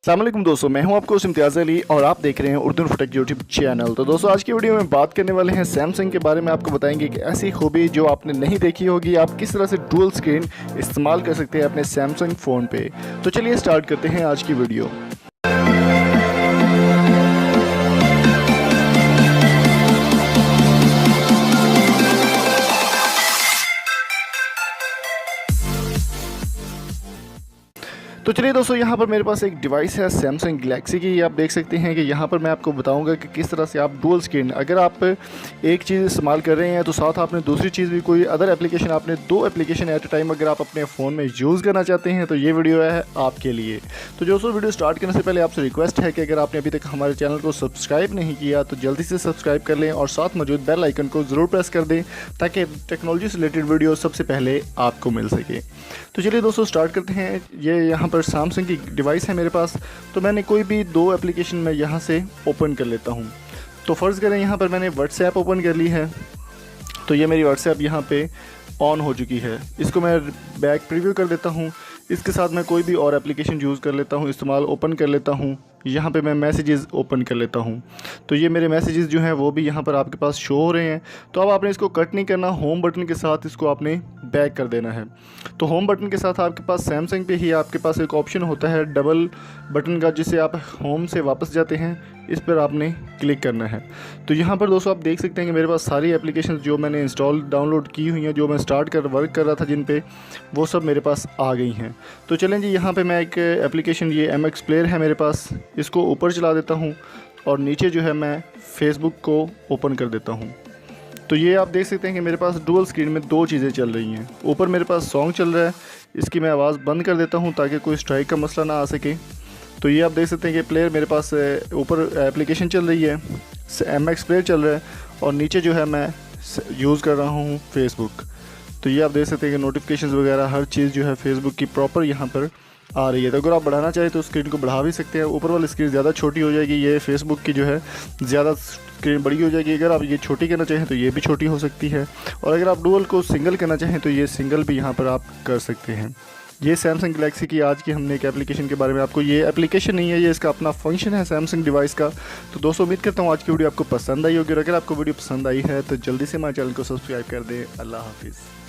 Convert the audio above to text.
अस्सलाम वालेकुम दोस्तों, मैं हूं आपको इम्तियाज़ अली और आप देख रहे हैं उर्दू फुटेक यूट्यूब चैनल। तो दोस्तों आज की वीडियो में बात करने वाले हैं सैमसंग के बारे में। आपको बताएंगे कि ऐसी खूबी जो आपने नहीं देखी होगी, आप किस तरह से डुअल स्क्रीन इस्तेमाल कर सकते हैं अपने सैमसंग फ़ोन पे। तो चलिए स्टार्ट करते हैं आज की वीडियो। तो चलिए दोस्तों, यहाँ पर मेरे पास एक डिवाइस है सैमसंग गैलेक्सी की। आप देख सकते हैं कि यहाँ पर मैं आपको बताऊंगा कि किस तरह से आप डुअल स्क्रीन, अगर आप एक चीज़ इस्तेमाल कर रहे हैं तो साथ आपने दूसरी चीज़ भी, कोई अदर एप्लीकेशन, आपने दो एप्लीकेशन एट अ टाइम अगर आप अपने फ़ोन में यूज़ करना चाहते हैं तो ये वीडियो है आपके लिए। तो दोस्तों वीडियो स्टार्ट करने से पहले आपसे रिक्वेस्ट है कि अगर आपने अभी तक हमारे चैनल को सब्सक्राइब नहीं किया तो जल्दी से सब्सक्राइब कर लें और साथ मौजूद बेल आइकन को ज़रूर प्रेस कर दें ताकि टेक्नोलॉजी से रिलेटेड वीडियो सबसे पहले आपको मिल सके। तो चलिए दोस्तों स्टार्ट करते हैं। ये यहाँ पर सैमसंग की डिवाइस है मेरे पास, तो मैंने कोई भी दो एप्लीकेशन में यहाँ से ओपन कर लेता हूँ। तो फ़र्ज़ करें यहाँ पर मैंने व्हाट्सएप ओपन कर ली है, तो ये मेरी व्हाट्सएप यहाँ पे ऑन हो चुकी है। इसको मैं बैक प्रीव्यू कर देता हूँ। इसके साथ मैं कोई भी और एप्लीकेशन यूज़ कर लेता हूँ, इस्तेमाल ओपन कर लेता हूँ। यहाँ पे मैं मैसेजेस ओपन कर लेता हूँ, तो ये मेरे मैसेजेस जो हैं वो भी यहाँ पर आपके पास शो हो रहे हैं। तो अब आपने इसको कट नहीं करना, होम बटन के साथ इसको आपने बैक कर देना है। तो होम बटन के साथ आपके पास सैमसंग पे ही आपके पास एक ऑप्शन होता है डबल बटन का, जिसे आप होम से वापस जाते हैं, इस पर आपने क्लिक करना है। तो यहाँ पर दोस्तों आप देख सकते हैं कि मेरे पास सारी एप्लीकेशन जो मैंने इंस्टॉल डाउनलोड की हुई हैं, जो मैं स्टार्ट कर वर्क कर रहा था जिन पे, वो सब मेरे पास आ गई हैं। तो चलें जी, यहाँ पे मैं एक एप्लीकेशन, ये MX प्लेयर है मेरे पास, इसको ऊपर चला देता हूँ और नीचे जो है मैं फेसबुक को ओपन कर देता हूँ। तो ये आप देख सकते हैं कि मेरे पास डुअल स्क्रीन में दो चीज़ें चल रही हैं। ऊपर मेरे पास सॉन्ग चल रहा है, इसकी मैं आवाज़ बंद कर देता हूँ ताकि कोई स्ट्राइक का मसला ना आ सके। तो ये आप देख सकते हैं कि प्लेयर मेरे पास ऊपर एप्लीकेशन चल रही है, MX प्लेयर चल रहा है, और नीचे जो है मैं यूज़ कर रहा हूँ फेसबुक। तो ये आप देख सकते हैं कि नोटिफिकेशंस वगैरह हर चीज़ जो है फेसबुक की प्रॉपर यहाँ पर आ रही है। तो अगर आप बढ़ाना चाहें तो स्क्रीन को बढ़ा भी सकते हैं। ऊपर वाली स्क्रीन ज़्यादा छोटी हो जाएगी, ये फेसबुक की जो है ज़्यादा स्क्रीन बड़ी हो जाएगी। अगर आप ये छोटी करना चाहें तो ये भी छोटी हो सकती है, और अगर आप डुअल को सिंगल करना चाहें तो ये सिंगल भी यहाँ पर आप कर सकते हैं। ये सैमसंग गैलेक्सी की आज की हमने एक एप्लीकेशन के बारे में आपको, ये एप्लीकेशन नहीं है, ये इसका अपना फंक्शन है सैमसंग डिवाइस का। तो दोस्तों उम्मीद करता हूँ आज की वीडियो आपको पसंद आई होगी, और अगर आपको वीडियो पसंद आई है तो जल्दी से हमारे चैनल को सब्सक्राइब कर दें। अल्लाह हाफिज़।